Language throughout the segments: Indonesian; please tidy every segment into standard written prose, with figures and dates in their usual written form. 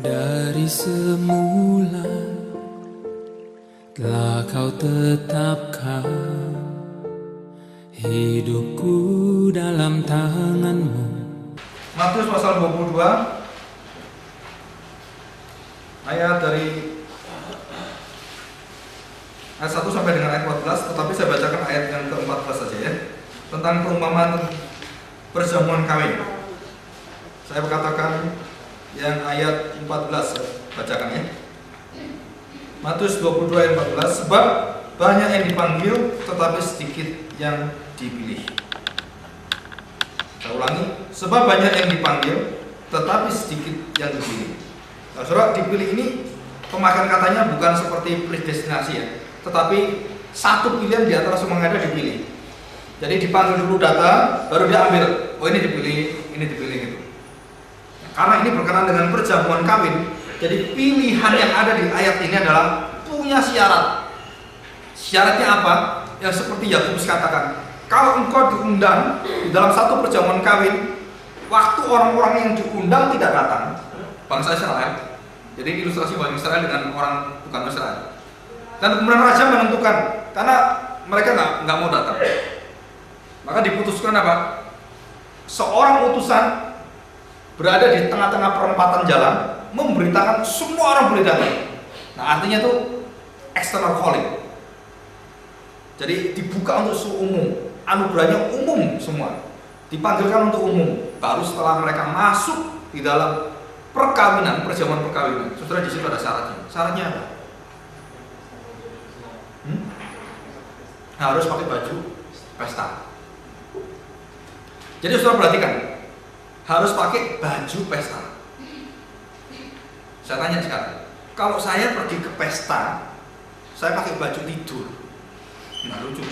Dari semula telah kau tetapkan hidupku dalam tanganmu. Matius pasal 22 ayat dari ayat 1 sampai dengan ayat 14, tetapi saya bacakan ayat yang ke-14 saja ya. Tentang perumpamaan perjamuan kawin. Saya katakan yang ayat 14, saya bacakan ya. Matius 22 ayat 14, sebab banyak yang dipanggil tetapi sedikit yang dipilih. Saya ulangi, sebab banyak yang dipanggil tetapi sedikit yang dipilih. Nah, saudara, dipilih ini pemakaian katanya bukan seperti predestinasi ya, tetapi satu pilihan di antara semua yang ada dipilih. Jadi dipanggil dulu datang, baru dia ambil. Oh ini dipilih gitu. Karena ini berkenaan dengan perjamuan kawin, jadi pilihan yang ada di ayat ini adalah punya syarat. Syaratnya apa? Yang seperti Yakobus katakan, kalau engkau diundang di dalam satu perjamuan kawin, waktu orang-orang yang diundang tidak datang, bangsa Israel, jadi ilustrasi bangsa Israel dengan orang bukan Israel. Dan kemudian raja menentukan, karena mereka nggak mau datang, maka diputuskan apa? Seorang utusan berada di tengah-tengah perempatan jalan, memberitakan semua orang boleh datang. Nah, artinya itu external calling. Jadi dibuka untuk umum, anugerahnya umum semua. Dipanggilkan untuk umum. Baru setelah mereka masuk di dalam perkawinan, perjamuan perkawinan. Saudara, di situ ada syaratnya. Syaratnya apa? Harus pakai baju pesta. Jadi saudara perhatikan, harus pakai baju pesta. Saya tanya sekarang, kalau saya pergi ke pesta, saya pakai baju tidur, nggak lucu.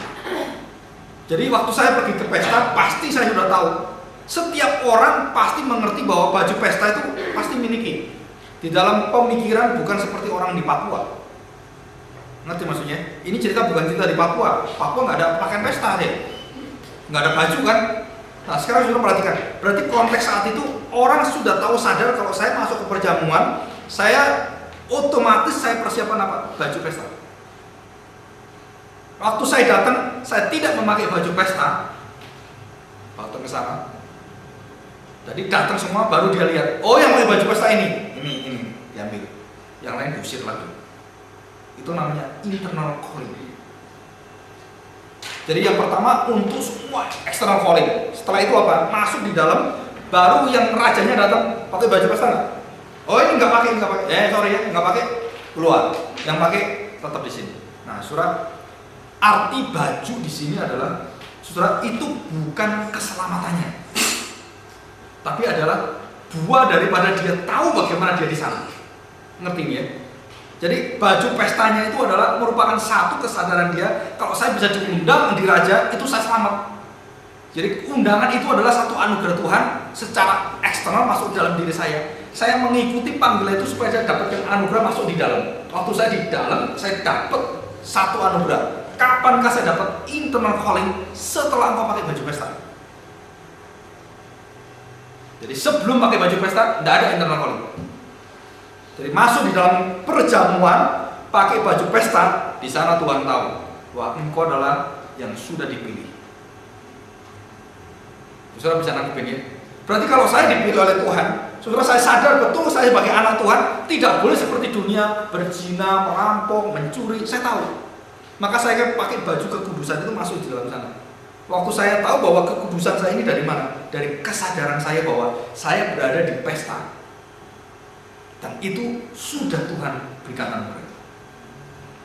Jadi waktu saya pergi ke pesta, pasti saya sudah tahu. Setiap orang pasti mengerti bahwa baju pesta itu pasti miliki. Di dalam pemikiran bukan seperti orang di Papua. Ngerti maksudnya? Ini cerita bukan cerita di Papua. Papua nggak ada pakaian pesta deh, nggak ada baju kan? Nah sekarang sudah perhatikan, berarti konteks saat itu orang sudah tahu sadar kalau saya masuk ke perjamuan, saya otomatis saya persiapan apa? Baju pesta. Waktu saya datang, saya tidak memakai baju pesta. Waktu ke sana, jadi datang semua baru dia lihat, oh yang pakai baju pesta ini diambil, yang lain diusir lagi. Itu namanya internal calling. Jadi yang pertama untuk semua external calling. Setelah itu apa? Masuk di dalam, baru yang rajanya datang pakai baju pesta nggak? Oh ini nggak pakai. Sorry ya, nggak pakai, keluar. Yang pakai tetap di sini. Nah, saudara, arti baju di sini adalah, saudara, itu bukan keselamatannya, tapi adalah buah daripada dia tahu bagaimana dia di sana. Ngerti ya? Jadi baju pestanya itu adalah merupakan satu kesadaran dia, kalau saya bisa diundang di raja, itu saya selamat. Jadi undangan itu adalah satu anugerah Tuhan secara eksternal masuk dalam diri saya. Saya mengikuti panggilan itu supaya saya dapatkan anugerah masuk di dalam. Waktu saya di dalam, saya dapat satu anugerah. Kapankah saya dapat internal calling? Setelah engkau pakai baju pesta. Jadi sebelum pakai baju pesta, tidak ada internal calling. Jadi masuk di dalam perjamuan pakai baju pesta, di sana Tuhan tahu bahwa engkau adalah yang sudah dipilih. Saudara bisa nanggepin ya. Berarti kalau saya dipilih oleh Tuhan, saudara, saya sadar betul saya sebagai anak Tuhan tidak boleh seperti dunia berzina, merampok, mencuri. Saya tahu. Maka saya pakai baju kekudusan itu masuk di dalam sana. Waktu saya tahu bahwa kekudusan saya ini dari mana? Dari kesadaran saya bahwa saya berada di pesta. Dan itu sudah Tuhan berikan anugerah.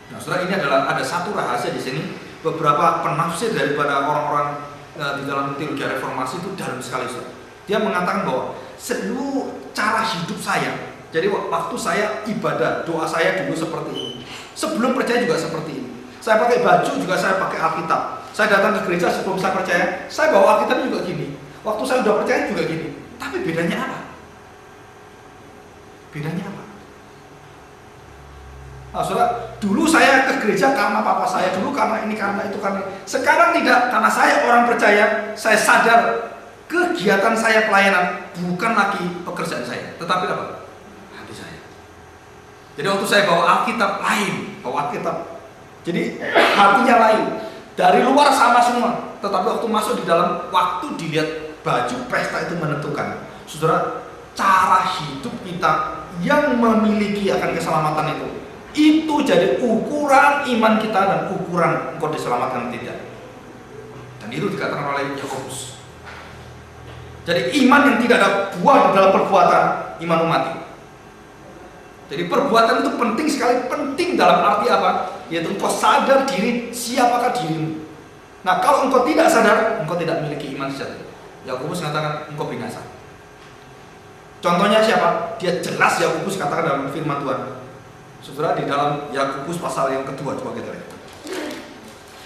Nah, saudara, ini adalah ada satu rahasia di sini. Beberapa penafsir daripada orang-orang di dalam teologi reformasi itu dalam sekali, saudara. Dia mengatakan bahwa seluruh cara hidup saya, jadi waktu saya ibadah, doa saya dulu seperti ini. Sebelum percaya juga seperti ini. Saya pakai baju juga saya pakai Alkitab. Saya datang ke gereja sebelum saya percaya, saya bawa Alkitab juga gini. Waktu saya sudah percaya juga gini. Tapi bedanya apa? Bedanya apa? Nah, saudara, dulu saya ke gereja karena papa saya, dulu karena ini, karena itu, karena ini. Sekarang tidak, karena saya orang percaya, saya sadar kegiatan saya pelayanan bukan lagi pekerjaan saya, tetapi apa? Hati saya. Jadi waktu saya bawa Alkitab lain, bawa Alkitab. Jadi hatinya lain. Dari luar sama semua, tetapi waktu masuk di dalam, waktu dilihat baju pesta itu menentukan. Saudara, cara hidup kita yang memiliki akan keselamatan itu jadi ukuran iman kita dan ukuran engkau diselamatkan tidak. Dan itu dikatakan oleh Yakobus. Jadi iman yang tidak ada buah di dalam perbuatan, iman mati. Jadi perbuatan itu penting sekali, penting dalam arti apa? Yaitu engkau sadar diri siapakah dirimu. Nah, kalau engkau tidak sadar, engkau tidak memiliki iman sejati. Yakobus mengatakan engkau binasa. Contohnya siapa? Dia jelas Yakobus katakan dalam firman Tuhan. Saudara, di dalam Yakobus pasal yang kedua, coba kita lihat.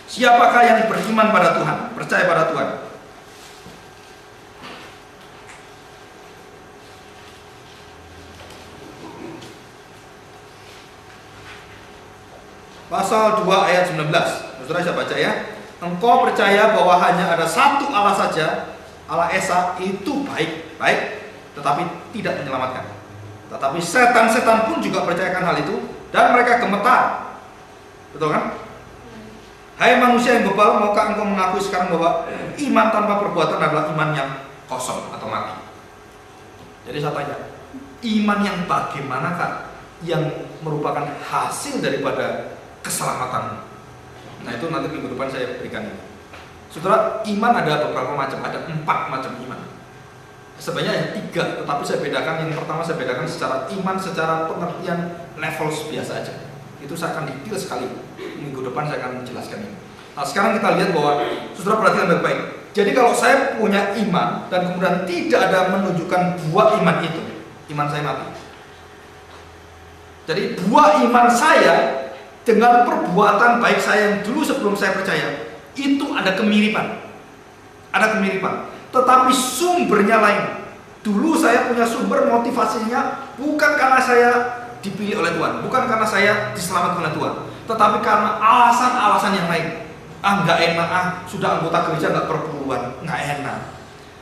Siapakah yang beriman pada Tuhan, percaya pada Tuhan? Pasal 2 ayat 19. Saudara saya baca ya. Engkau percaya bahwa hanya ada satu Allah saja, Allah Esa, itu baik, tetapi tidak menyelamatkan. Tetapi setan-setan pun juga percayakan hal itu, dan mereka gemetar. Betul kan? Hai manusia yang bebal, maukah engkau mengakui sekarang bahwa iman tanpa perbuatan adalah iman yang kosong atau mati? Jadi saya tanya, iman yang bagaimanakah yang merupakan hasil daripada keselamatan? Nah, itu nanti minggu depan saya berikan ini. Saudara, iman ada beberapa macam, ada 4 macam iman. Sebenarnya ada 3, tetapi saya bedakan. Yang pertama saya bedakan secara iman, secara pengertian level biasa aja. Itu saya akan detail sekali. Minggu depan saya akan menjelaskan ini. Nah, sekarang kita lihat bahwa saudara perhatikan baik-baik. Jadi kalau saya punya iman dan kemudian tidak ada menunjukkan buah iman itu, iman saya mati. Jadi buah iman saya dengan perbuatan baik saya yang dulu sebelum saya percaya, itu ada kemiripan. Ada kemiripan. Tetapi sumbernya lain. Dulu saya punya sumber motivasinya bukan karena saya dipilih oleh Tuhan, bukan karena saya diselamatkan oleh Tuhan, tetapi karena alasan-alasan yang lain. Nggak enak, sudah anggota gereja nggak perpuluhan, nggak enak.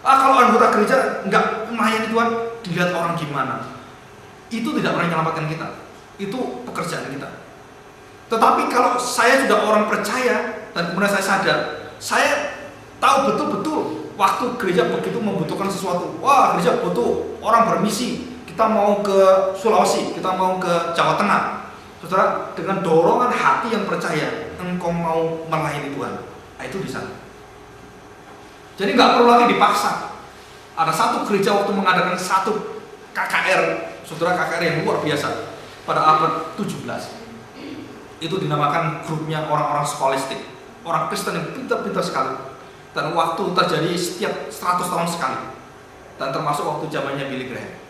Kalau anggota gereja nggak melayani Tuhan, dilihat orang gimana. Itu tidak pernah menyelamatkan kita. Itu pekerjaan kita. Tetapi kalau saya sudah orang percaya dan kemudian saya sadar, saya tahu betul-betul waktu gereja begitu membutuhkan sesuatu. Wah, gereja butuh orang bermisi. Kita mau ke Sulawesi, kita mau ke Jawa Tengah. Saudara, dengan dorongan hati yang percaya, engkau mau melayani Tuhan. Nah, itu di sana. Jadi nggak perlu lagi dipaksa. Ada satu gereja waktu mengadakan satu KKR, saudara, KKR yang luar biasa pada abad 17. Itu dinamakan grupnya orang-orang skolastik, orang Kristen yang pintar-pintar sekali. Dan waktu terjadi setiap 100 tahun sekali. Dan termasuk waktu zamannya Billy Graham.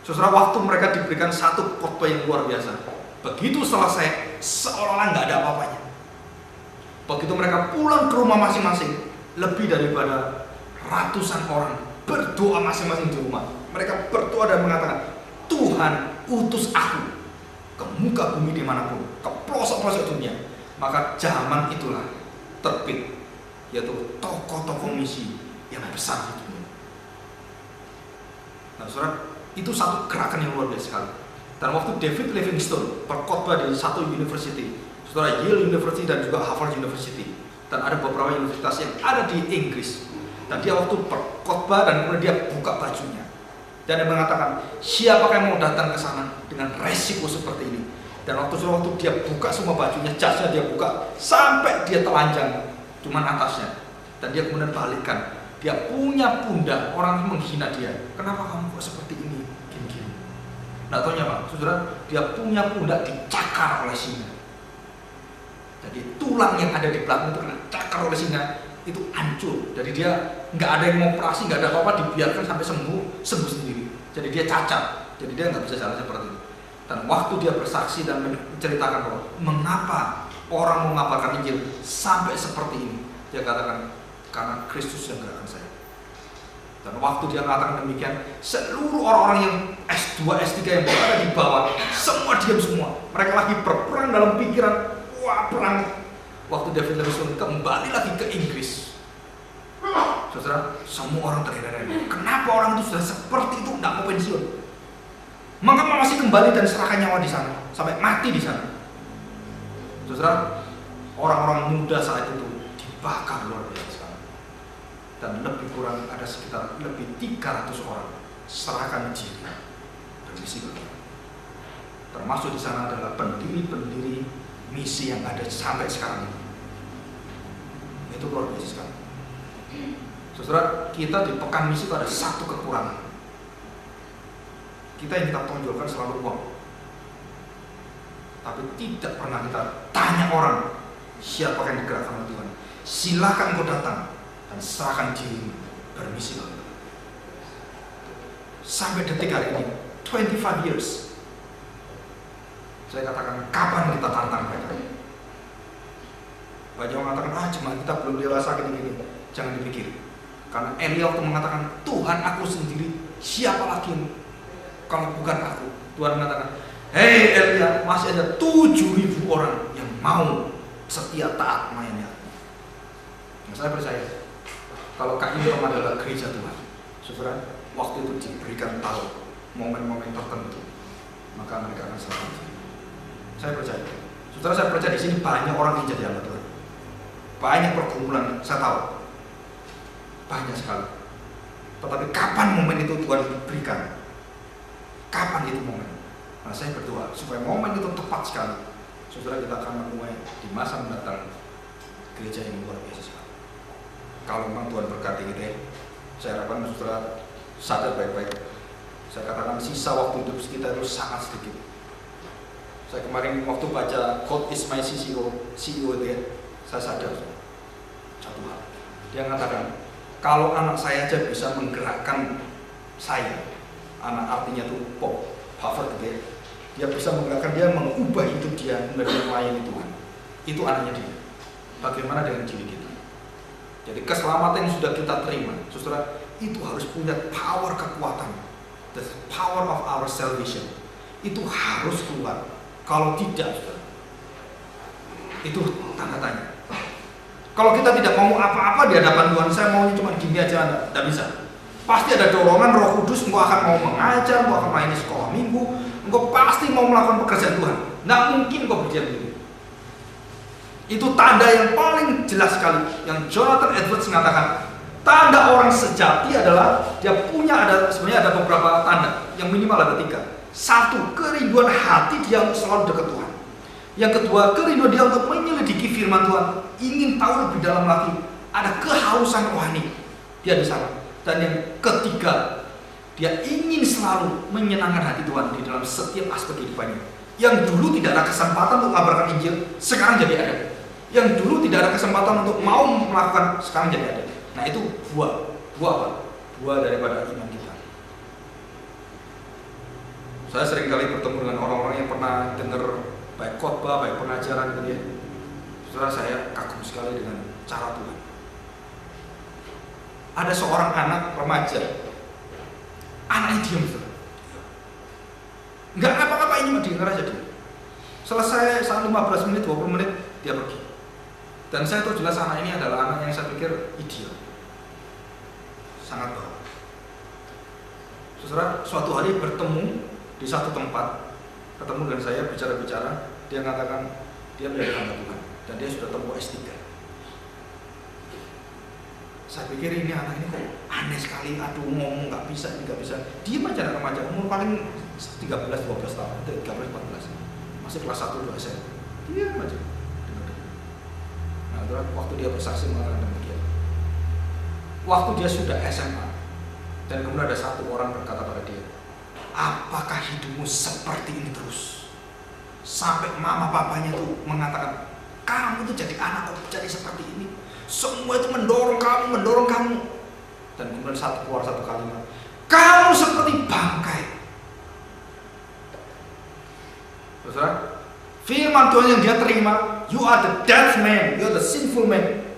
Saudara, waktu mereka diberikan satu khotbah yang luar biasa. Begitu selesai, seolah-olah nggak ada apa-apanya. Begitu mereka pulang ke rumah masing-masing, lebih daripada ratusan orang berdoa masing-masing di rumah. Mereka berdoa dan mengatakan, Tuhan utus aku ke muka bumi dimanapun, ke pelosok-pelosok dunia. Maka zaman itulah terbit, yaitu tokoh-tokoh misi yang besar di dunia. Nah, saudara, itu satu gerakan yang luar biasa sekali. Dan waktu David Livingstone berkhotbah di satu university, saudara, Yale University dan juga Harvard University, dan ada beberapa universitas yang ada di Inggris. Dan dia waktu berkhotbah dan kemudian dia buka bajunya dan dia mengatakan, siapakah yang mau datang ke sana dengan resiko seperti ini? Dan waktu dia buka semua bajunya, jasnya dia buka sampai dia telanjang, cuman atasnya. Dan dia kemudian balikkan. Dia punya pundak, orang menghina dia. Kenapa kamu kok seperti ini? Gini-gini. Nggak taunya Pak, saudara, dia punya pundak dicakar oleh singa. Jadi tulang yang ada di belakang itu kena cakar oleh singa, itu hancur. Jadi dia nggak ada yang mau operasi, nggak ada apa-apa, dibiarkan sampai sembuh sendiri. Jadi dia cacat. Jadi dia nggak bisa jalan seperti itu. Dan waktu dia bersaksi dan menceritakan bahwa mengapa orang mengabarkan Injil sampai seperti ini, dia katakan, karena Kristus yang gerakkan saya. Dan waktu dia mengatakan demikian, seluruh orang-orang yang S2, S3 yang berada di bawah, semua diam semua. Mereka lagi berperang dalam pikiran, wah perang. Waktu David Livingstone kembali lagi ke Inggris, saudara, semua orang terheran-heran. Kenapa orang itu sudah seperti itu, tidak mau pensiun? Mengapa masih kembali dan serahkan nyawa di sana sampai mati di sana? Saudara, orang-orang muda saat itu dibakar luar biasa dan lebih kurang ada sekitar lebih 300 orang serahkan diri bermisi ke Tuhan. Termasuk di sana adalah pendiri-pendiri misi yang ada sampai sekarang ini. Itu luar biasa sekali. Saudara, kita di pekan misi itu ada satu kekurangan. Kita yang kita tonjolkan selalu uang, tapi tidak pernah kita tanya orang siapa yang digerakkan oleh Tuhan. Silakan kau datang dan serahkan diri bermisi oleh Tuhan. Sampai detik hari ini 25 years, saya katakan kapan kita tantang mereka? Banyak orang mengatakan jemaat kita belum dewasa gini-gini. Jangan dipikir, karena Elia waktu mengatakan Tuhan aku sendiri, siapa lagi kalau bukan aku? Tuhan mengatakan, hei Elia, masih ada 7.000 orang yang mau setia taat mainnya. Nah, saya percaya kalau KIM adalah gereja Tuhan, saudara, waktu itu diberikan tahu momen-momen tertentu, maka mereka akan serahkan diri. Saya percaya, saudara, saya percaya di sini banyak orang yang jadi hamba Tuhan, banyak pergumulan, saya tahu, banyak sekali. Tetapi kapan momen itu Tuhan berikan? Kapan itu momen? Nah, saya berdoa supaya momen itu tepat sekali. Saudara, kita akan memulai di masa mendatang gereja yang luar biasa sekali. Kalau memang Tuhan berkati kita, saya harapkan saudara sadar baik-baik. Saya katakan sisa waktu hidup kita itu sangat sedikit. Saya kemarin waktu baca God is my CEO dia, saya sadar satu hal. Dia mengatakan, kalau anak saya aja bisa menggerakkan saya, anak artinya itu Bob Buffett gitu ya, dia bisa menggerakkan, dia mengubah hidup dia menjadi melayani Tuhan. Itu anaknya dia. Bagaimana dengan diri kita? Jadi keselamatan yang sudah kita terima, saudara, itu harus punya power kekuatan, the power of our salvation. Itu harus keluar. Kalau tidak, saudara, itu tanda tanya. Kalau kita tidak mau apa-apa di hadapan Tuhan, saya maunya cuma gini aja, tidak bisa. Pasti ada dorongan Roh Kudus, engkau akan mau mengajar, engkau akan melayani sekolah minggu, engkau pasti mau melakukan pekerjaan Tuhan. Tidak mungkin kau berdiam diri. Itu tanda yang paling jelas sekali, yang Jonathan Edwards mengatakan, tanda orang sejati adalah dia punya sebenarnya ada beberapa tanda, yang minimal ada 3. 1, kerinduan hati dia untuk selalu dekat Tuhan. Yang kedua, kerinduan dia untuk menyelidiki firman Tuhan, ingin tahu lebih dalam lagi, ada kehausan rohani dia di sana. Dan yang ketiga, dia ingin selalu menyenangkan hati Tuhan di dalam setiap aspek kehidupannya. Yang dulu tidak ada kesempatan untuk mengabarkan Injil, sekarang jadi ada. Yang dulu tidak ada kesempatan untuk mau melakukan, sekarang jadi ada. Nah, itu buah apa? Buah daripada iman kita. Saya sering kali bertemu dengan orang-orang yang pernah dengar baik khotbah, baik pengajaran gitu ya. Saudara, saya kagum sekali dengan cara Tuhan. Ada seorang anak remaja, anaknya diam, saudara. Nggak apa-apa, ini mah dengar aja dia. Selesai saat 15 menit, 20 menit, dia pergi. Dan saya tahu jelas anak ini adalah anak yang saya pikir ideal, sangat baik. Saudara, suatu hari bertemu di satu tempat, ketemu dengan saya, bicara-bicara, dia mengatakan dia menjadi hamba Tuhan dan dia sudah tempuh S3. Saya pikir ini anak ini kok aneh sekali, aduh ngomong nggak bisa, ini nggak bisa. Dia anak remaja, umur paling 13-12 tahun, 13-14, masih kelas 1-2 SMA. Dia aja. Nah, waktu dia bersaksi mengatakan demikian. Waktu dia sudah SMA, dan kemudian ada satu orang berkata pada dia, apakah hidupmu seperti ini terus? Sampai mama papanya tuh mengatakan, kamu tuh jadi anak kok jadi seperti ini. Semua itu mendorong kamu. Dan kemudian keluar satu kalimat, kamu seperti bangkai. Saudara, firman Tuhan yang dia terima, you are the dead man, you are the sinful man.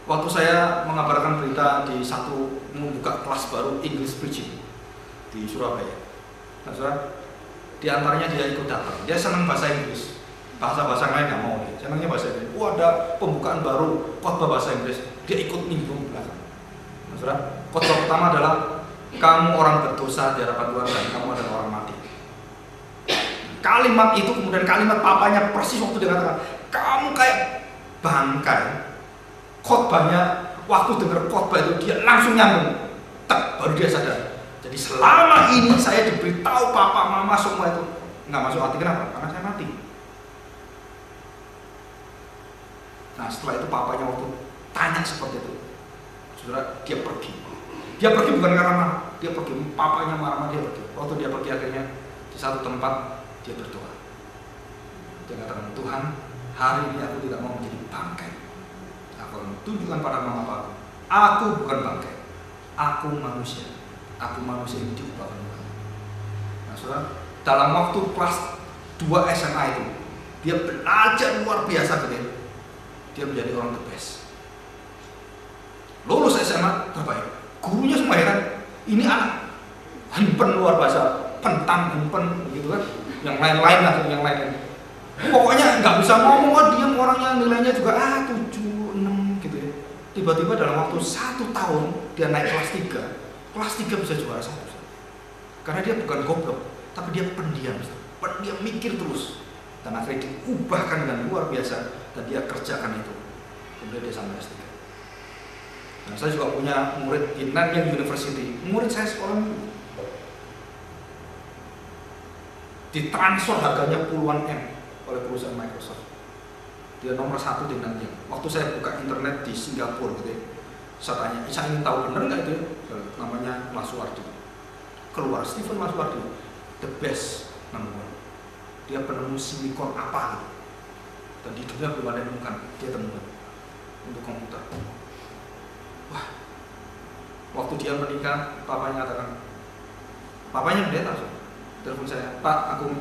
Waktu saya mengabarkan berita di satu membuka kelas baru English preaching di Surabaya, nah, saudara, di antaranya dia ikut datang. Dia senang bahasa Inggris, bahasa lain nggak mau dia. Senangnya bahasa Inggris. Ada pembukaan baru khotbah bahasa Inggris, dia ikut nimbrung belakang. Nah, saudara, khotbah pertama adalah kamu orang berdosa di hadapan Tuhan dan kamu adalah orang mati. Kalimat itu kemudian kalimat papanya persis waktu dia katakan, kamu kayak bangkai. Khotbahnya, waktu dengar khotbah itu dia langsung nyambung, tak, baru dia sadar. Jadi selama ini saya diberitahu papa mama semua itu nggak masuk hati. Kenapa? Karena saya mati. Nah setelah itu papanya waktu tanya seperti itu, saudara, dia pergi. Dia pergi bukan karena marah, dia pergi. Papanya marah, dia pergi. Waktu dia pergi akhirnya di satu tempat dia berdoa. Dia katakan, Tuhan, hari ini aku tidak mau menjadi bangkai. Aku akan tunjukkan pada mama papaku, aku bukan bangkai, aku manusia. Aku manusia yang diubahkan Tuhan. Nah saudara, dalam waktu kelas 2 SMA itu, dia belajar luar biasa gitu. Dia menjadi orang the best. Lulus SMA terbaik. Gurunya semua heran. Ini anak himpen luar biasa, pentang himpen begitu kan. Yang lain-lain lah, yang lain. Pokoknya nggak bisa ngomong, diam orangnya, nilainya juga 7, 6 gitu ya. Tiba-tiba dalam waktu 1 tahun dia naik kelas 3. Kelas 3 bisa juara 1. Karena dia bukan goblok, tapi dia pendiam. Pendiam mikir terus. Dan akhirnya diubahkan dengan luar biasa. Dan dia kerjakan itu. Kemudian dia sampai S3. Nah, saya juga punya murid di Nanyang University. Murid saya sekolah itu ditransfer harganya puluhan M oleh perusahaan Microsoft. Dia nomor 1 di Nanyang. Waktu saya buka internet di Singapura gitu ya, saya tanya, saya ingin tahu benar nggak itu? Namanya Masuardi. Keluar Stephen Masuardi, the best number 1. Dia penemu silikon apa gitu. Dan di dunia belum ada yang temukan, dia temukan untuk komputer. Wah, waktu dia menikah, papanya katakan, papanya pendeta, telepon saya, Pak, aku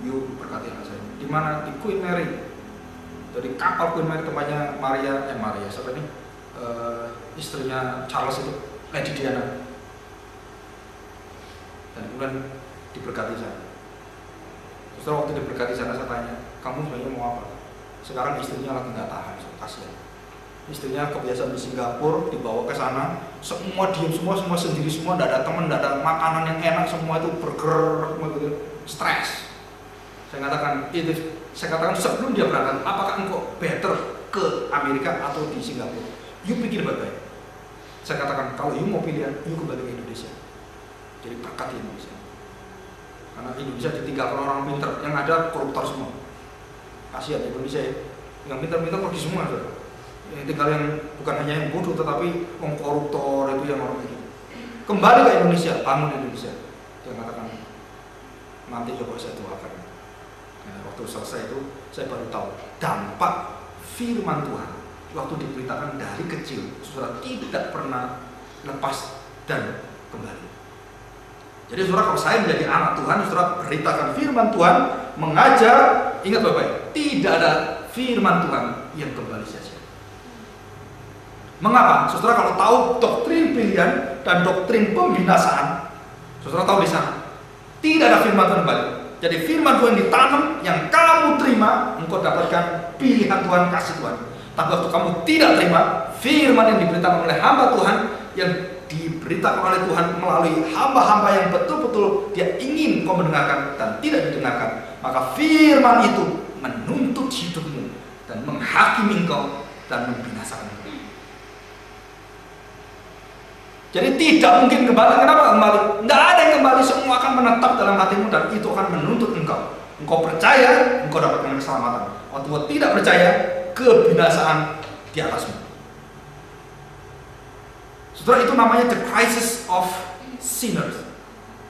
yuk berkati anak saya. Di mana? Di Queen Mary. Dari kapal Queen Mary, tempatnya Maria, siapa ini? Istrinya Charles itu, Lady Diana. Dan kemudian diberkati sana. Setelah waktu diberkati sana, saya tanya, kamu sebenarnya mau apa? Sekarang istrinya lagi nggak tahan, kasihan. Istrinya kebiasaan di Singapura, dibawa ke sana, semua diem semua sendiri semua, nggak ada teman, nggak ada makanan yang enak, semua itu burger, semua itu stres. Saya katakan sebelum dia berangkat, apakah engkau better ke Amerika atau di Singapura? You pikir baik-baik. Saya katakan kalau you mau pilihan, you kembali ke Indonesia. Jadi berkat di Indonesia. Karena Indonesia ditinggalkan orang pintar, yang ada koruptor semua. Kasihan Indonesia ya. Yang pintar-pintar pergi semua saudara. Yang tinggal yang bukan hanya yang bodoh tetapi koruptor itu yang orang itu. Kembali ke Indonesia, bangun Indonesia. Dia mengatakan nanti coba saya doakan. Nah, waktu selesai itu saya baru tahu dampak firman Tuhan waktu diberitakan dari kecil, saudara tidak pernah lepas dan kembali. Jadi saudara, kalau saya menjadi anak Tuhan, saudara beritakan firman Tuhan, mengajar, ingat baik-baik, tidak ada firman Tuhan yang kembali sia-sia. Mengapa? Saudara kalau tahu doktrin pilihan dan doktrin pembinasaan, saudara tahu di sana, tidak ada firman Tuhan kembali. Jadi firman Tuhan ditanam, yang kamu terima, engkau dapatkan pilihan Tuhan, kasih Tuhan. Tapi waktu kamu tidak terima firman yang diberitakan oleh hamba Tuhan, yang diberitakan oleh Tuhan melalui hamba-hamba yang betul-betul dia ingin kau mendengarkan dan tidak didengarkan, maka firman itu menuntut hidupmu dan menghakimi engkau dan membinasakan engkau. Jadi tidak mungkin kembali. Kenapa kembali? Tidak ada yang kembali, semua akan menetap dalam hatimu dan itu akan menuntut engkau. Engkau percaya, engkau dapatkan keselamatan. Waktu engkau tidak percaya, kebinasaan di atasmu. Saudara, itu namanya The Crisis of Sinners.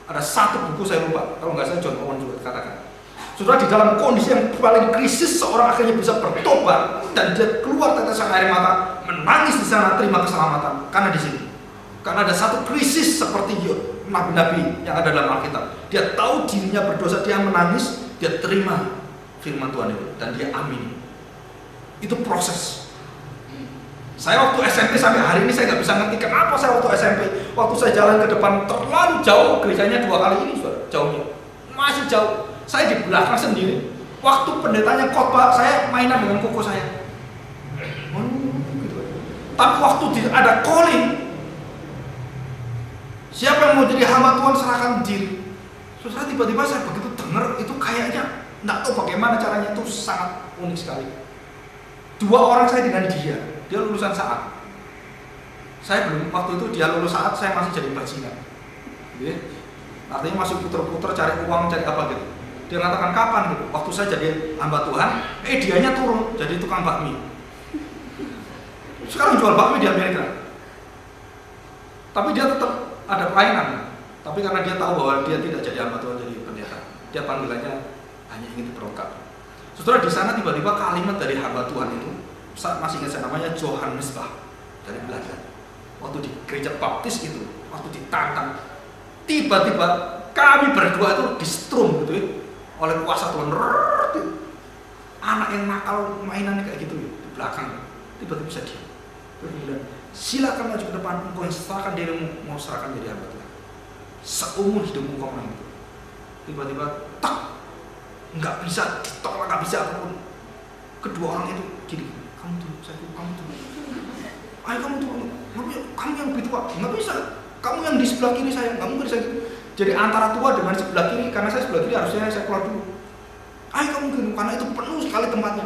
Ada satu buku saya lupa, kalau nggak salah John Owen juga katakan. Saudara, di dalam kondisi yang paling krisis, seorang akhirnya bisa bertobat dan dia keluar tetesan air mata, menangis di sana, terima keselamatan. Karena di sini, karena ada satu krisis seperti nabi-nabi yang ada dalam Alkitab. Dia tahu dirinya berdosa, dia menangis, dia terima firman Tuhan itu dan dia amini. Itu proses. Saya waktu SMP sampai hari ini saya nggak bisa ngerti kenapa saya waktu SMP, waktu saya jalan ke depan terlalu jauh, gerejanya 2 kali ini sudah jauhnya, masih jauh. Saya di belakang sendiri. Waktu pendetanya khotbah, saya mainan dengan koko saya. Gitu. Tapi waktu ada calling, Siapa yang mau jadi hamba Tuhan serahkan diri. Saudara, tiba-tiba saya begitu dengar itu kayaknya nggak tahu bagaimana caranya, itu sangat unik sekali. 2 orang saya dengan dia lulusan Saat. Saya belum, waktu itu dia lulus Saat, saya masih jadi bajingan. Gitu. Artinya masih puter-puter cari uang, cari apa gitu. Dia mengatakan kapan gitu. Waktu saya jadi hamba Tuhan, dianya turun jadi tukang bakmi. Sekarang jual bakmi di Amerika. Tapi dia tetap ada pelayanan. Tapi karena dia tahu bahwa dia tidak jadi hamba Tuhan, jadi pendeta, dia panggilannya hanya ingin diperolehkan. Saudara, di sana tiba-tiba kalimat dari hamba Tuhan itu, saya masih ingat saya, namanya Johan Misbah dari Belanda. Waktu di gereja baptis itu, waktu ditantang, tiba-tiba kami berdua itu di-strum gitu ya, oleh kuasa Tuhan. Anak yang nakal mainannya kayak gitu ya, di belakang, tiba-tiba bisa diam. Kemudian, silakan maju ke depan, engkau yang serahkan dirimu, mau serahkan jadi hamba Tuhan. Seumur hidupmu kau main itu. Tiba-tiba tak, nggak bisa ditolak, nggak bisa apapun. Kedua orang itu gini, kamu tuh, saya tuh, kamu tuh, ayo kamu tuh, kamu yang lebih tua, nggak bisa. Kamu yang di sebelah kiri saya, nggak mungkin saya gitu. Jadi antara tua dengan sebelah kiri, karena saya sebelah kiri harusnya saya keluar dulu. Ayo kamu gini, karena itu penuh sekali tempatnya.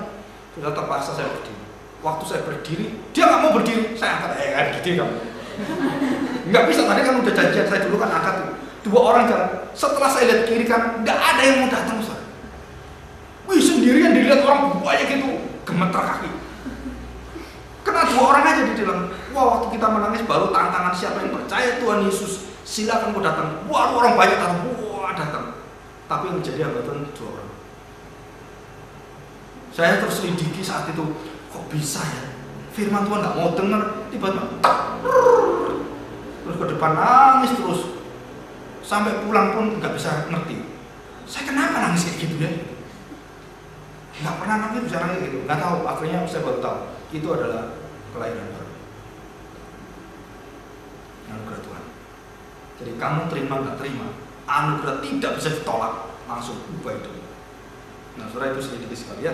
Sudah terpaksa saya berdiri. Waktu saya berdiri, dia nggak mau berdiri, saya angkat, berdiri kamu. Nggak bisa, tadi kan udah janjian, saya dulu kan angkat tuh. 2 orang jalan, setelah saya lihat kiri kan, nggak ada yang mau datang, Ustaz. Wih, sendirian dilihat orang banyak gitu, gemeter kaki. Kena 2 orang aja di dalam. Wah, waktu kita menangis baru tantangan siapa yang percaya Tuhan Yesus, silakan kau datang. Wah, orang banyak datang, wah datang. Tapi yang menjadi hamba Tuhan 2 orang. Saya terus selidiki saat itu, kok bisa ya? Firman Tuhan nggak mau dengar, tiba-tiba terus ke depan nangis terus, sampai pulang pun nggak bisa ngerti. Saya kenapa nangis kayak gitu ya? Nggak pernah nangis bisa nangis gitu, nggak tahu. Akhirnya saya baru tahu itu adalah kelahiran baru, anugerah Tuhan. Jadi kamu terima nggak terima, anugerah tidak bisa ditolak, langsung ubah itu. Nah, saudara, itu sedikit sekali ya.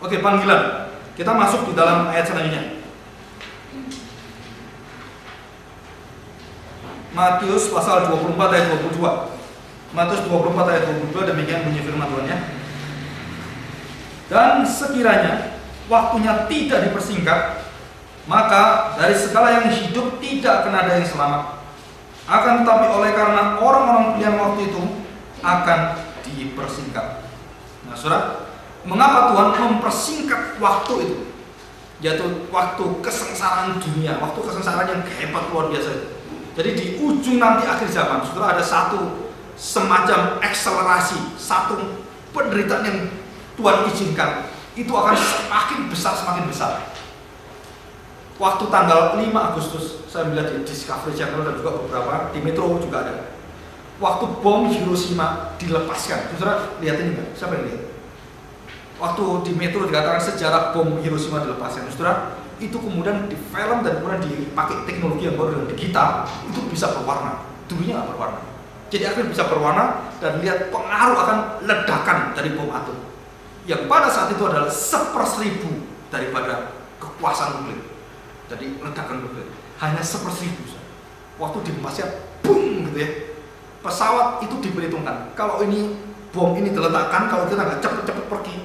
Oke, panggilan. Kita masuk di dalam ayat selanjutnya. Matius pasal 24 ayat 22. Matius 24 ayat 22, demikian bunyi firman Tuhan ya. Dan sekiranya waktunya tidak dipersingkat, maka dari segala yang hidup tidak akan ada yang selamat. Akan tetapi oleh karena orang-orang pilihan waktu itu akan dipersingkat. Nah, saudara, mengapa Tuhan mempersingkat waktu itu? Yaitu waktu kesengsaraan dunia, waktu kesengsaraan yang hebat luar biasa itu. Jadi di ujung nanti akhir zaman, saudara, ada satu semacam akselerasi, satu penderitaan yang Tuhan izinkan, itu akan semakin besar. Waktu tanggal 5 Agustus, saya melihat di Discovery Channel dan juga beberapa di Metro juga ada. Waktu bom Hiroshima dilepaskan, saudara lihat ini enggak? Siapa yang lihat? Waktu di Metro dikatakan sejarah bom Hiroshima dilepaskan, saudara, itu kemudian di film dan kemudian dipakai teknologi yang baru dan digital, itu bisa berwarna. Dulunya nggak berwarna. Jadi akhirnya bisa berwarna dan lihat pengaruh akan ledakan dari bom atom, yang pada saat itu adalah 1/1000 daripada kekuasaan nuklir. Jadi ledakan nuklir hanya 1/1000. Waktu dihempasnya, boom gitu ya. Pesawat itu diperhitungkan. Kalau ini bom ini diletakkan, kalau kita nggak cepet-cepet pergi,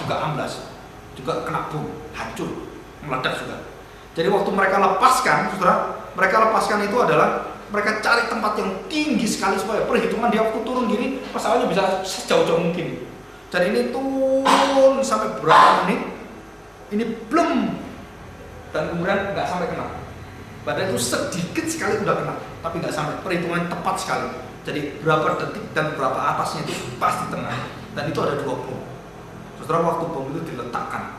juga amblas, juga kena bom, hancur, meledak juga. Jadi waktu mereka lepaskan, saudara, mereka lepaskan itu adalah mereka cari tempat yang tinggi sekali supaya perhitungan dia waktu turun gini, pesawatnya bisa sejauh-jauh mungkin. Dan ini turun sampai berapa menit, ini belum, dan kemudian nggak sampai kena. Padahal itu sedikit sekali udah kena, tapi nggak sampai, perhitungan tepat sekali. Jadi berapa detik dan berapa atasnya itu pasti tengah. Dan itu ada 2 bom. Saudara, waktu bom itu diletakkan,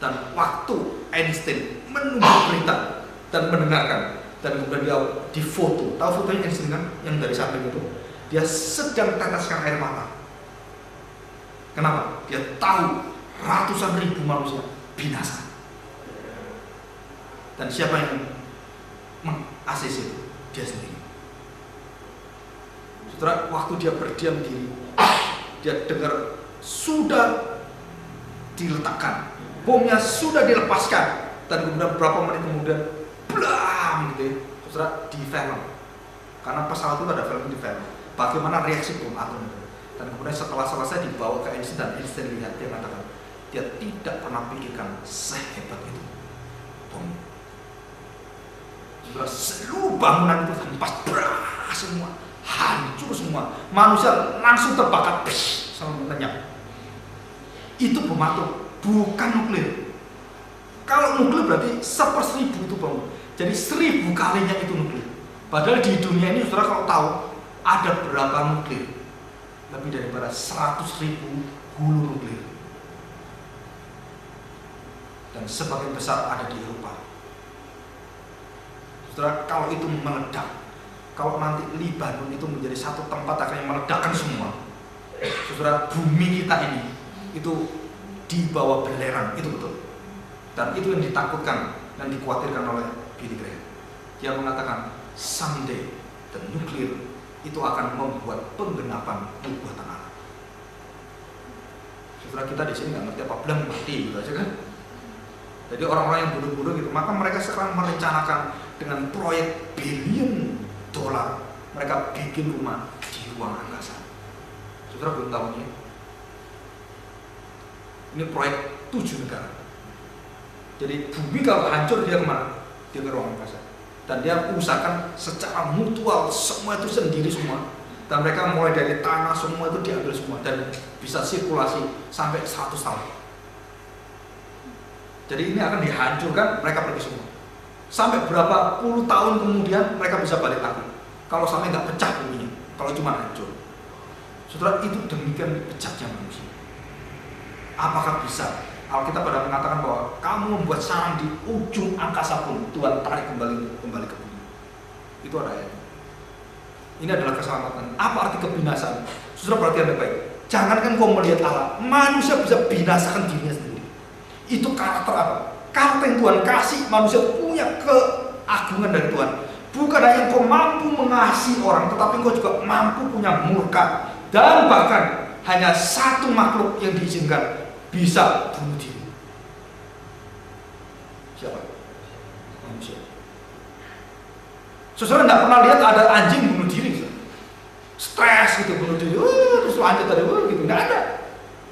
dan waktu Einstein menunggu berita dan mendengarkan, dan kemudian dia difoto. Tahu fotonya Einstein kan? Yang dari samping itu, dia sedang teteskan air mata. Kenapa? Dia tahu ratusan ribu manusia binasa. Dan siapa yang meng-ACC itu? Dia sendiri. Saudara, waktu dia berdiam diri, dia dengar sudah diletakkan, bomnya sudah dilepaskan, dan kemudian beberapa menit kemudian blam gitu ya, saudara, di film Karena pesawat itu ada film di film. Bagaimana reaksi bom atom itu. Dan kemudian setelah selesai dibawa ke Einstein, dan Einstein lihat, dia mengatakan dia tidak pernah pikirkan sehebat itu bom. Seluruh bangunan itu hempas beras semua, hancur semua. Manusia langsung terbakar, sama lenyap. Itu bom atom, bukan nuklir. Kalau nuklir berarti 1/1000 itu bom. Jadi 1000 kalinya itu nuklir. Padahal di dunia ini saudara kalau tahu ada berapa nuklir? Lebih daripada 100.000 hulu nuklir. Dan sebagian besar ada di Eropa. Saudara, kalau itu meledak, kalau nanti Libanon itu menjadi satu tempat akan meledakkan semua. Saudara, bumi kita ini itu di bawah belerang, itu betul. Dan itu yang ditakutkan dan dikhawatirkan oleh Billy Graham. Dia mengatakan someday the nuklir itu akan membuat penggenapan nubuatan Allah. Saudara, kita di sini nggak ngerti apa belum mati gitu aja kan. Jadi orang-orang yang bodoh-bodoh gitu, maka mereka sekarang merencanakan dengan proyek billion dolar, mereka bikin rumah di ruang angkasa. Saudara belum tahu ini? Ini proyek 7 negara. Jadi bumi kalau hancur dia kemana? Dia ke ruang angkasa. Dan dia usahakan secara mutual semua itu sendiri semua. Dan mereka mulai dari tanah semua itu diambil semua dan bisa sirkulasi sampai 100 tahun. Jadi ini akan dihancurkan, mereka pergi semua. Sampai berapa puluh tahun kemudian mereka bisa balik lagi. Kalau sampai nggak pecah buminya, kalau cuma hancur. Saudara, itu demikian bejatnya manusia. Apakah bisa? Alkitab pada mengatakan bahwa kamu membuat sarang di ujung angkasa pun Tuhan tarik kembali ke bumi. Itu ada ayat. Ini adalah keselamatan. Apa arti kebinasaan? Saudara perhatian baik-baik. Jangankan kau melihat Allah, manusia bisa binasakan dirinya sendiri. Itu karakter apa? Karakter yang Tuhan kasih, manusia punya keagungan dari Tuhan. Bukan hanya kau mampu mengasihi orang, tetapi kau juga mampu punya murka. Dan bahkan hanya satu makhluk yang diizinkan bisa bunuh diri. Siapa? Manusia. Saudara tidak pernah lihat ada anjing bunuh diri, stres gitu bunuh diri, terus lanjut tadi, gitu, nggak ada.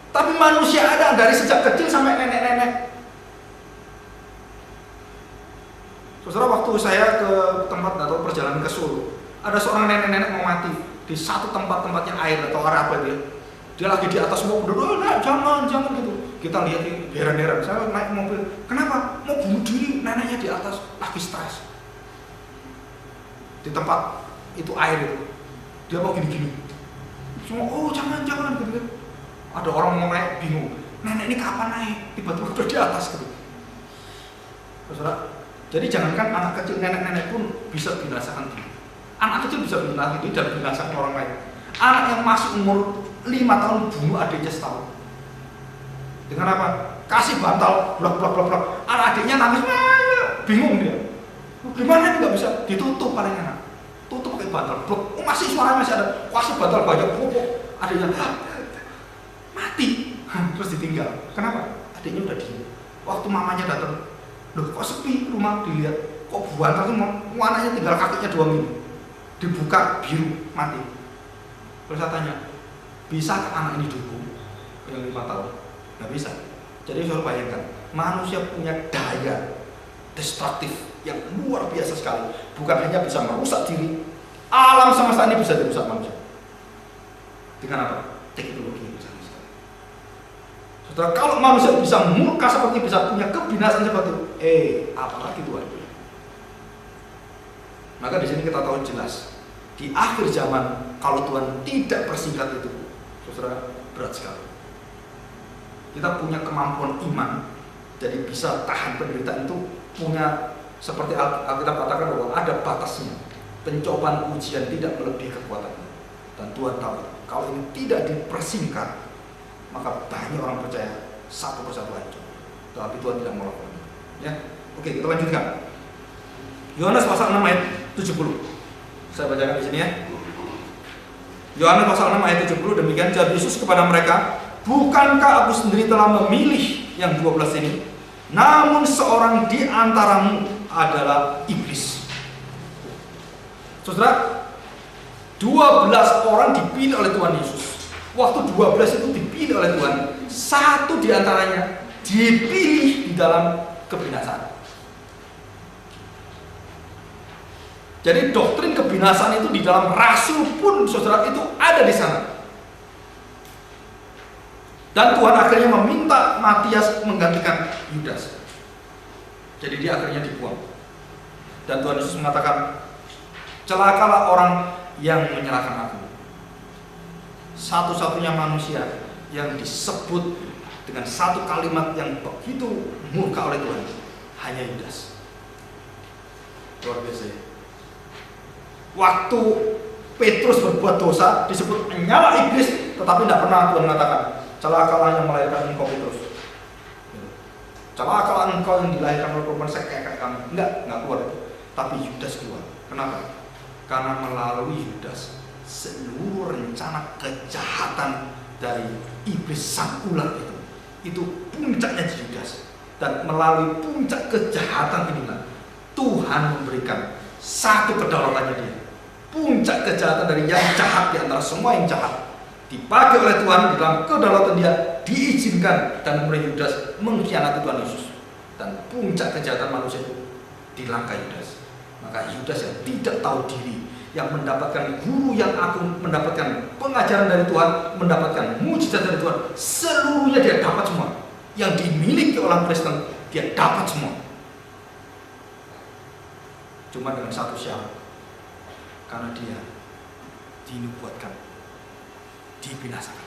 Tapi manusia ada dari sejak kecil sampai nenek-nenek. Saudara, waktu saya ke tempat atau perjalanan ke Solo, ada seorang nenek-nenek mau mati di satu tempatnya air atau area apa dia. Dia lagi di atas mobil, nah, jangan gitu. Kita lihat ini heran-heran. Saya naik mobil, kenapa? Mau bunuh diri, neneknya di atas, lagi stres. Di tempat itu air itu, dia mau gini-gini. Semua, oh jangan gitu. Ada orang mau naik bingung, nenek ini kapan naik? Tiba-tiba udah di atas gitu. Saudara, jadi jangankan anak kecil, nenek-nenek pun bisa binasakan diri. Anak kecil bisa binasakan diri dan binasakan orang lain. Anak yang masih umur 5 tahun bunuh adiknya setahun. Dengan apa? Kasih bantal, blok. Anak adiknya nangis, bingung dia. Gimana ini nggak bisa? Ditutup paling enak. Tutup pakai bantal, blok. Oh, masih suaranya masih ada. Kasih bantal banyak, adiknya mati. Terus ditinggal. Kenapa? Adiknya udah diem. Waktu mamanya datang, loh kok sepi rumah, dilihat. Kok bantal tuh anaknya tinggal kakinya 2 mili. Dibuka biru, mati. Terus saya tanya, bisa ke anak ini dukung yang 5 tahun? Nggak bisa. Jadi saya bayangkan, manusia punya daya destruktif yang luar biasa sekali. Bukan hanya bisa merusak diri, alam semesta ini bisa dirusak manusia. Dengan apa? Teknologi yang besar sekali. Saudara, kalau manusia bisa murka seperti bisa punya kebinasaan seperti itu, apalagi Tuhan. Maka di sini kita tahu jelas, di akhir zaman kalau Tuhan tidak persingkat itu, saudara, berat sekali. Kita punya kemampuan iman, jadi bisa tahan penderitaan itu, punya seperti Alkitab katakan bahwa ada batasnya. Pencobaan ujian tidak melebihi kekuatannya. Dan Tuhan tahu, kalau ini tidak dipersingkat, maka banyak orang percaya satu persatu hancur. Tapi Tuhan tidak mau lakukan. Ya, oke, kita lanjutkan. Yohanes pasal 6 ayat 70. Saya bacakan di sini ya. Yohanes pasal 6 ayat 70, demikian jawab Yesus kepada mereka, bukankah aku sendiri telah memilih yang 12 ini? Namun seorang di antaramu adalah iblis. Saudara, 12 orang dipilih oleh Tuhan Yesus. Waktu 12 itu dipilih oleh Tuhan, satu di antaranya dipilih di dalam kebinasaan. Jadi doktrin kebinasaan itu di dalam rasul pun saudara itu ada di sana. Dan Tuhan akhirnya meminta Matias menggantikan Yudas. Jadi dia akhirnya dibuang. Dan Tuhan Yesus mengatakan, celakalah orang yang menyerahkan aku. Satu-satunya manusia yang disebut dengan satu kalimat yang begitu murka oleh Tuhan hanya Yudas. Luar biasa. Waktu Petrus berbuat dosa disebut nyala iblis, tetapi tidak pernah Tuhan mengatakan celakalah yang melahirkan engkau Petrus, celakalah engkau yang dilahirkan oleh perempuan kayak kamu. Enggak keluar. Tapi Yudas keluar. Kenapa? Karena melalui Yudas seluruh rencana kejahatan dari iblis sang ular itu puncaknya di Yudas. Dan melalui puncak kejahatan inilah Tuhan memberikan satu kedaulatannya dia. Puncak kejahatan dari yang jahat di antara semua yang jahat dipakai oleh Tuhan di dalam kedaulatan dia, diizinkan dan kemudian Yudas mengkhianati Tuhan Yesus. Dan puncak kejahatan manusia itu di langkah Yudas. Maka Yudas yang tidak tahu diri, yang mendapatkan guru yang agung, mendapatkan pengajaran dari Tuhan, mendapatkan mujizat dari Tuhan, seluruhnya dia dapat semua. Yang dimiliki orang Kristen dia dapat semua. Cuma dengan satu syarat, karena dia dinubuatkan, dibinasakan.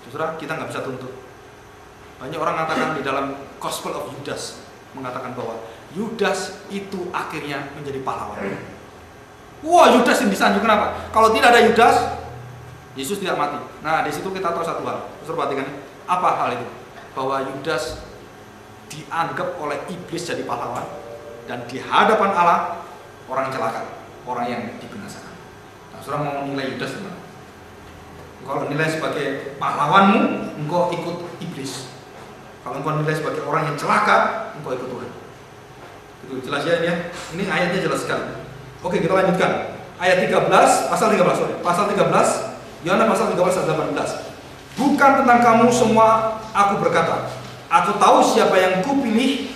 Saudara, kita nggak bisa tuntut. Banyak orang mengatakan di dalam Gospel of Judas mengatakan bahwa Yudas itu akhirnya menjadi pahlawan. Wah, Yudas yang disanjung, kenapa? Kalau tidak ada Yudas, Yesus tidak mati. Nah, di situ kita tahu satu hal. Saudara perhatikan, apa hal itu? Bahwa Yudas dianggap oleh iblis jadi pahlawan, dan di hadapan Allah orang celaka, orang yang dibinasakan. Nah, saudara mau nilai Yudas gimana? Kalau nilai sebagai pahlawanmu, engkau ikut iblis. Kalau engkau nilai sebagai orang yang celaka, engkau ikut Tuhan. Itu jelas ya ini ya. Ini ayatnya jelas sekali. Oke, kita lanjutkan. Ayat 13, pasal 13, pasal 13, Yohanes pasal 13 ayat 18. Bukan tentang kamu semua aku berkata. Aku tahu siapa yang kupilih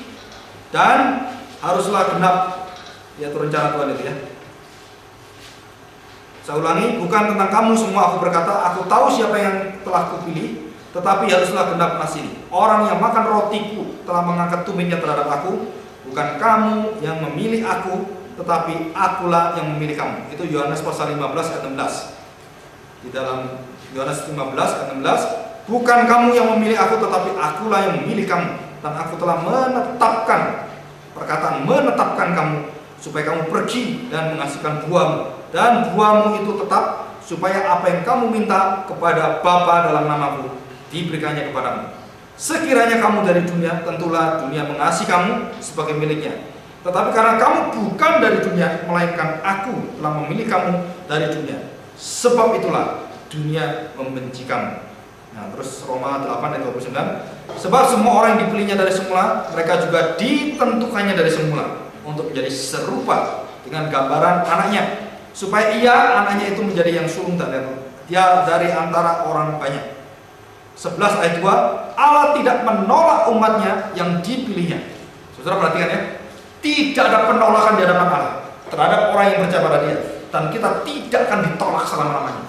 dan haruslah genap, yaitu rencana Tuhan itu ya. Saya ulangi, bukan tentang kamu semua aku berkata, aku tahu siapa yang telah kupilih, tetapi haruslah genap nas ini. Orang yang makan rotiku telah mengangkat tumitnya terhadap aku, bukan kamu yang memilih aku, tetapi akulah yang memilih kamu. Itu Yohanes pasal 15 ayat 16. Di dalam Yohanes 15 ayat 16, bukan kamu yang memilih aku, tetapi akulah yang memilih kamu, dan aku telah menetapkan, perkataan menetapkan kamu, supaya kamu pergi dan menghasilkan buahmu, dan buahmu itu tetap, supaya apa yang kamu minta kepada Bapa dalam namaku diberikannya kepadamu. Sekiranya kamu dari dunia, tentulah dunia mengasihi kamu sebagai miliknya. Tetapi karena kamu bukan dari dunia, melainkan aku telah memilih kamu dari dunia, sebab itulah dunia membenci kamu. Nah, terus Roma 8 ayat 29, sebab semua orang yang dipilihnya dari semula, mereka juga ditentukannya dari semula untuk menjadi serupa dengan gambaran anaknya, supaya ia, anaknya itu menjadi yang sulung dan dia dari antara orang banyak. 11 ayat 2, Allah tidak menolak umatnya yang dipilihnya. Saudara perhatikan ya, tidak ada penolakan di hadapan Allah terhadap orang yang percaya pada dia, dan kita tidak akan ditolak selama-lamanya.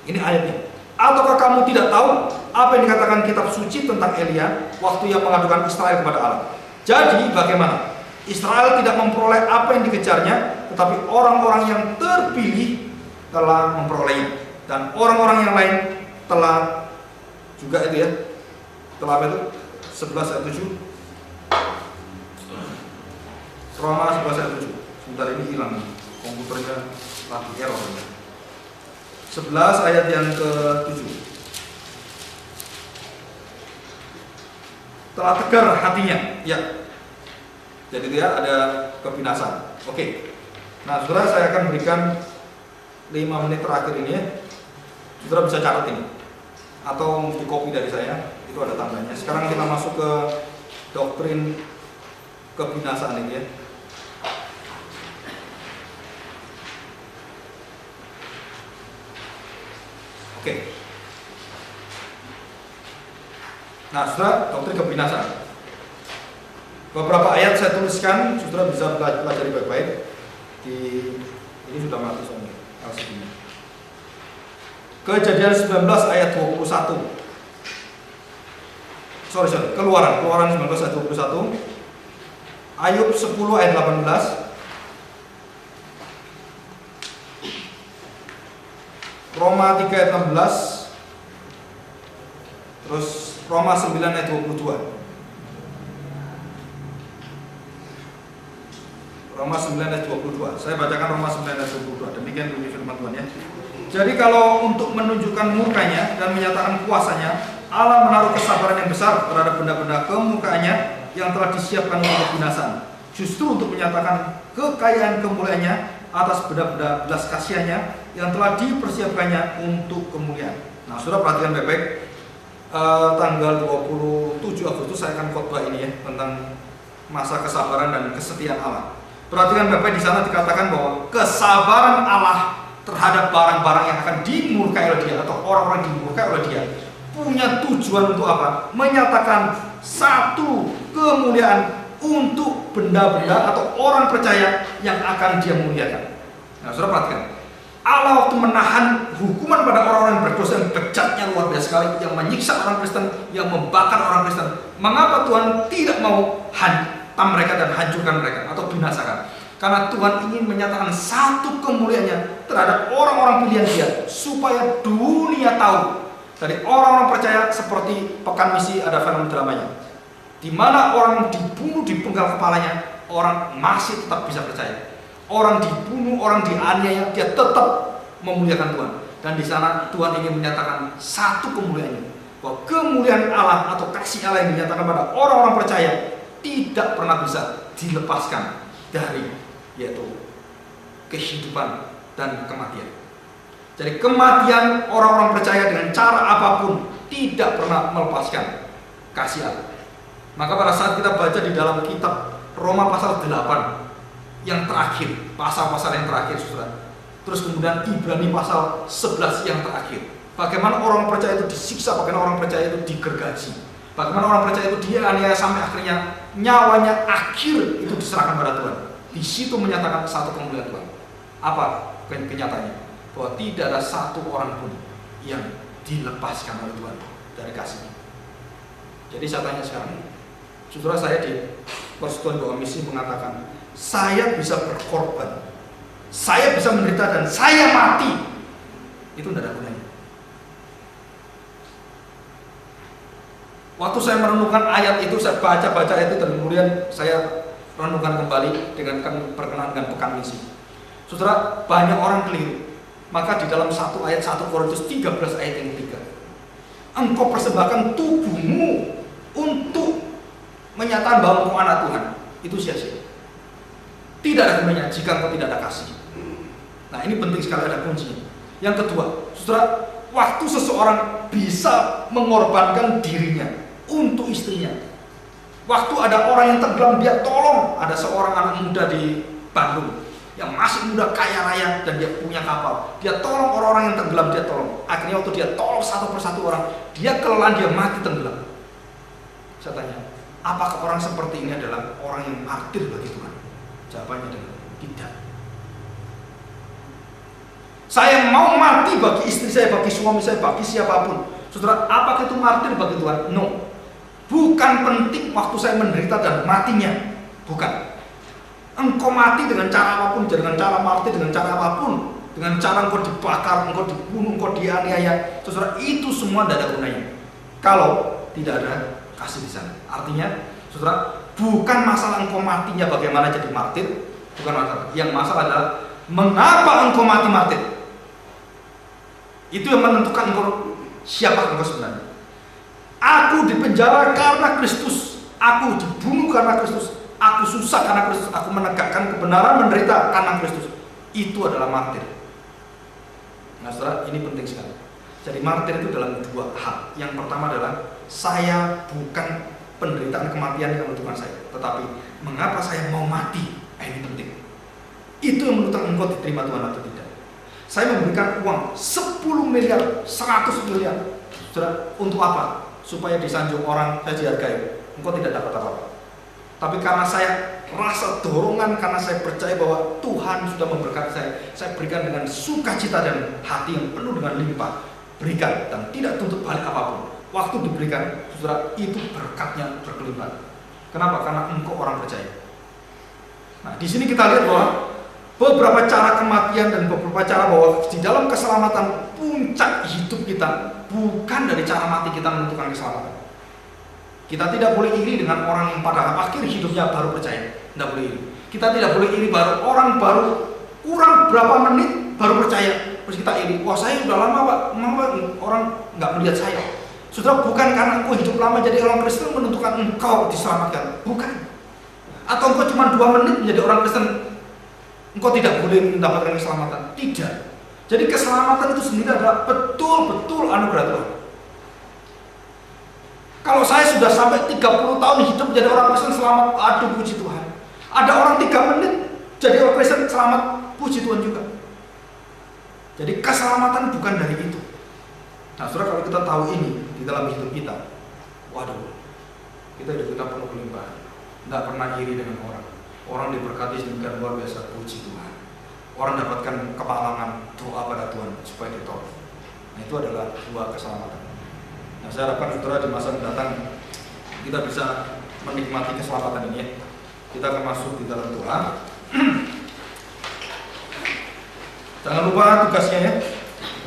Ini ayatnya. Ataukah kamu tidak tahu apa yang dikatakan kitab suci tentang Elia waktu ia mengadukan Israel kepada Allah? Jadi bagaimana? Israel tidak memperoleh apa yang dikejarnya, tetapi orang-orang yang terpilih telah memperolehnya, dan orang-orang yang lain telah juga itu ya, telah apa itu? 11 ayat 7. Roma 11 ayat 7. Sebentar, ini hilang komputernya, lagi error. 11 ayat yang ke-7. Telah tegar hatinya, ya. Jadi dia ada kebinasan. Oke. Nah, saudara, saya akan berikan 5 menit terakhir ini ya. Saudara bisa catat ini, atau di copy dari saya, itu ada tandanya. Sekarang kita masuk ke doktrin kebinasaan ini ya. Oke. Nah, saudara, doktrin kebinasaan. Beberapa ayat saya tuliskan, saudara bisa pelajari baik-baik. Ini sudah mati soalnya. Kejadian 19 ayat 21. Keluaran 19 ayat 21. Ayub 10 ayat 18. Roma 3 ayat 16. Terus Roma 9 ayat 22. Roma 9 ayat 22. Saya bacakan Roma 9 ayat 22. Demikian bunyi firman Tuhan ya. Jadi kalau untuk menunjukkan murkanya dan menyatakan kuasanya, Allah menaruh kesabaran yang besar terhadap benda-benda kemurkaannya yang telah disiapkan untuk kebinasaan. Justru untuk menyatakan kekayaan kemuliaannya atas benda-benda belas kasihannya yang telah dipersiapkannya untuk kemuliaan. Nah, saudara perhatikan baik-baik. Tanggal 27 Agustus saya akan khotbah ini ya, tentang masa kesabaran dan kesetiaan Allah. Perhatikan baik-baik, di sana dikatakan bahwa kesabaran Allah terhadap barang-barang yang akan dimurkai oleh Dia atau orang-orang yang dimurkai oleh Dia punya tujuan untuk apa? Menyatakan satu kemuliaan untuk benda-benda atau orang percaya yang akan Dia muliakan. Nah, saudara perhatikan, Allah waktu menahan hukuman pada orang-orang yang berdosa yang bejatnya luar biasa sekali, yang menyiksa orang Kristen, yang membakar orang Kristen. Mengapa Tuhan tidak mau hantam mereka dan hancurkan mereka atau binasakan? Karena Tuhan ingin menyatakan satu kemuliaannya terhadap orang-orang pilihan Dia, supaya dunia tahu. Dari orang-orang percaya, seperti Pekan Misi ada film dramanya, di mana orang dibunuh, dipenggal kepalanya, orang masih tetap bisa percaya. Orang dibunuh, orang dianiaya, dia tetap memuliakan Tuhan. Dan di sana Tuhan ingin menyatakan satu kemuliaannya, bahwa kemuliaan Allah atau kasih Allah yang dinyatakan pada orang-orang percaya tidak pernah bisa dilepaskan dari, yaitu kehidupan dan kematian. Jadi kematian orang-orang percaya dengan cara apapun tidak pernah melepaskan kasih Allah. Maka pada saat kita baca di dalam kitab Roma pasal 8 yang terakhir, pasal-pasal yang terakhir, saudara. Terus kemudian Ibrani pasal 11 yang terakhir. Bagaimana orang percaya itu disiksa, bagaimana orang percaya itu digergaji, bagaimana orang percaya itu dianiaya sampai akhirnya nyawanya akhir itu diserahkan pada Tuhan. Di situ menyatakan satu kemuliaan Tuhan. Apa kenyataannya? Bahwa tidak ada satu orang pun yang dilepaskan oleh Tuhan dari kasih-Nya. Jadi saya tanya sekarang, saudara, saya di Persekutuan Doa Misi mengatakan, saya bisa berkorban, saya bisa menderita, dan saya mati. Itu tidak ada gunanya. Waktu saya merenungkan ayat itu, saya baca itu, dan kemudian saya renungkan kembali dengan berkenaan dengan Pekan Misi. Saudara, banyak orang keliru. Maka di dalam 1 ayat 1 Korintus 13 ayat yang 3, engkau persembahkan tubuhmu untuk menyatakan bahwa engkau anak Tuhan. Itu sia-sia. Tidak ada gunanya jika engkau tidak ada kasih. Nah, ini penting sekali, ada kuncinya. Yang kedua, saudara, waktu seseorang bisa mengorbankan dirinya untuk istrinya. Waktu ada orang yang tenggelam, dia tolong. Ada seorang anak muda di Bandung yang masih muda, kaya raya, dan dia punya kapal. Dia tolong orang-orang yang tenggelam, dia tolong. Akhirnya waktu dia tolong satu persatu orang, dia kelelahan, dia mati tenggelam. Saya tanya, apakah orang seperti ini adalah orang yang martir bagi Tuhan? Jawabannya adalah tidak. Saya mau mati bagi istri saya, bagi suami saya, bagi siapapun. Saudara, apakah itu martir bagi Tuhan? No. Bukan penting waktu saya menderita dan matinya. Bukan. Engkau mati dengan cara apapun, dengan cara martir, dengan cara apapun, dengan cara engkau dibakar, engkau dibunuh, engkau dianiaya, saudara, itu semua tidak ada gunanya kalau tidak ada kasih di sana. Artinya, saudara, bukan masalah engkau matinya bagaimana jadi martir, bukan masalah. Yang masalah adalah mengapa engkau mati martir. Itu yang menentukan engkau siapa engkau sebenarnya. Aku dipenjara karena Kristus, aku dibunuh karena Kristus, aku susah karena Kristus, aku menegakkan kebenaran, menderita karena Kristus. Itu adalah martir. Nah, saudara, ini penting sekali. Jadi martir itu dalam dua hal. Yang pertama adalah saya bukan penderitaan kematian yang menentukan saya, tetapi mengapa saya mau mati. Ini penting. Itu yang menentukan engkau diterima Tuhan atau tidak. Saya memberikan uang 10 miliar, 100 miliar. Saudara, untuk apa? Supaya disanjung orang, saya dihargai. Engkau tidak dapat apa-apa. Tapi karena saya rasa dorongan, karena saya percaya bahwa Tuhan sudah memberkati saya berikan dengan sukacita dan hati yang penuh dengan limpah. Berikan dan tidak tuntut balik apapun. Waktu diberikan, saudara, itu berkatnya berkelimpahan. Kenapa? Karena engkau orang percaya. Nah, di sini kita lihat bahwa beberapa cara kematian dan beberapa cara bahwa di dalam keselamatan puncak hidup kita bukan dari cara mati kita menentukan keselamatan. Kita tidak boleh iri dengan orang yang pada akhir hidupnya baru percaya. Tidak boleh iri. Kita tidak boleh iri orang baru kurang berapa menit baru percaya. Terus kita iri. Wah, saya sudah lama Pak, orang nggak melihat saya. Saudara, bukan karena engkau hidup lama jadi orang Kristen menentukan engkau diselamatkan. Bukan. Atau engkau cuma 2 menit menjadi orang Kristen, engkau tidak boleh mendapatkan keselamatan. Tidak. Jadi keselamatan itu sendiri adalah betul-betul anugerah Tuhan. Kalau saya sudah sampai 30 tahun hidup menjadi orang Kristen selamat, aduh puji Tuhan. Ada orang 3 menit jadi orang Kristen selamat, puji Tuhan juga. Jadi keselamatan bukan dari itu. Nah, saudara, kalau kita tahu ini di dalam hidup kita, waduh, kita hidup kita penuh kelimpahan. Tidak pernah iri dengan orang. Orang diberkati sedemikian luar biasa, puji Tuhan. Orang dapatkan kemalangan, doa pada Tuhan supaya ditolong. Nah, itu adalah 2 keselamatan. Nah, saya harapkan saudara di masa mendatang kita bisa menikmati keselamatan ini ya. Kita akan masuk di dalam doa. Jangan lupa tugasnya ya,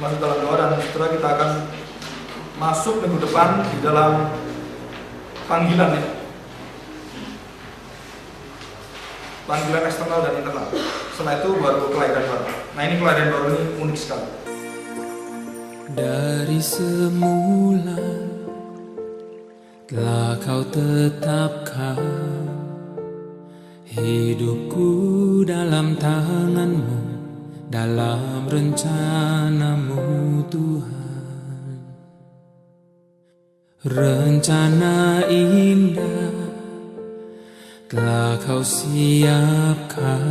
masuk dalam doa, dan saudara kita akan masuk minggu depan di dalam panggilan ya. Panggilan eksternal dan internal. Setelah itu baru kelahiran baru. Nah, ini kelahiran baru ini unik sekali. Dari semula telah kau tetapkan hidupku dalam tangan-Mu, dalam rencana-Mu Tuhan. Rencana indah telah kau siapkan.